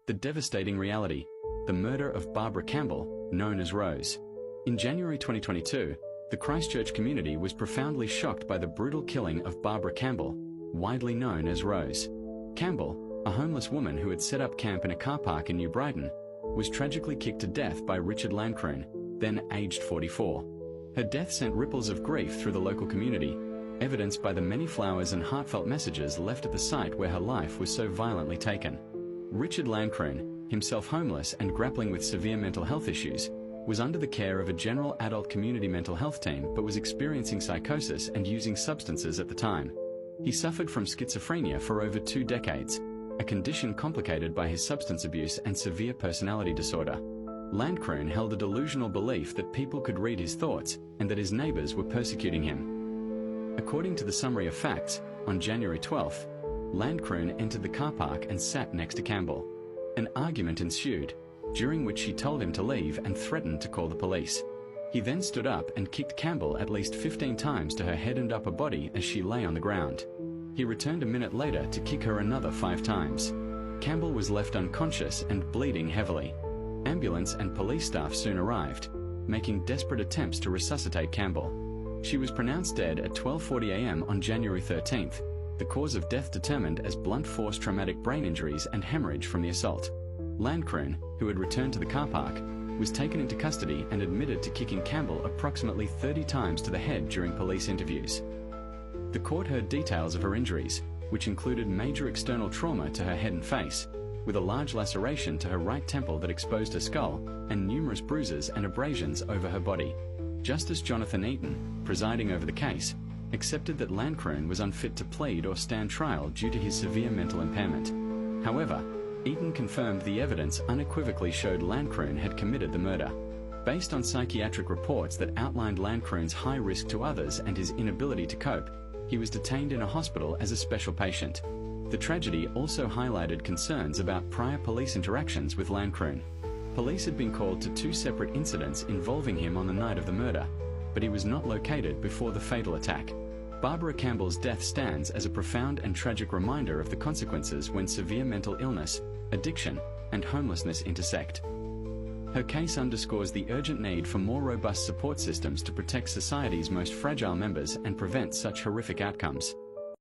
The devastating reality: the murder of Barbara Campbell, known as Rose. In January 2022, the Christchurch community was profoundly shocked by the brutal killing of Barbara Campbell, widely known as Rose. Campbell, a homeless woman who had set up camp in a car park in New Brighton, was tragically kicked to death by Richard Landcroon, then aged 44. Her death sent ripples of grief through the local community, evidenced by the many flowers and heartfelt messages left at the site where her life was so violently taken. Richard Landcroon, himself homeless and grappling with severe mental health issues, was under the care of a general adult community mental health team but was experiencing psychosis and using substances at the time. He suffered from schizophrenia for over 2 decades, a condition complicated by his substance abuse and severe personality disorder. Landcroon held a delusional belief that people could read his thoughts and that his neighbors were persecuting him. According to the summary of facts, on January 12th, Landcroon entered the car park and sat next to Campbell. An argument ensued, during which she told him to leave and threatened to call the police. He then stood up and kicked Campbell at least 15 times to her head and upper body as she lay on the ground. He returned a minute later to kick her another 5 times. Campbell was left unconscious and bleeding heavily. Ambulance and police staff soon arrived, making desperate attempts to resuscitate Campbell. She was pronounced dead at 12:40 a.m. on January 13th, the cause of death determined as blunt force traumatic brain injuries and hemorrhage from the assault. Landcroon, who had returned to the car park, was taken into custody and admitted to kicking Campbell approximately 30 times to the head during police interviews. The court heard details of her injuries, which included major external trauma to her head and face, with a large laceration to her right temple that exposed her skull, and numerous bruises and abrasions over her body. Justice Jonathan Eaton, presiding over the case, accepted that Landcroon was unfit to plead or stand trial due to his severe mental impairment. However, Eaton confirmed the evidence unequivocally showed Landcroon had committed the murder. Based on psychiatric reports that outlined Landcroon's high risk to others and his inability to cope, he was detained in a hospital as a special patient. The tragedy also highlighted concerns about prior police interactions with Landcroon. Police had been called to 2 separate incidents involving him on the night of the murder, but he was not located before the fatal attack. Barbara Campbell's death stands as a profound and tragic reminder of the consequences when severe mental illness, addiction, and homelessness intersect. Her case underscores the urgent need for more robust support systems to protect society's most fragile members and prevent such horrific outcomes.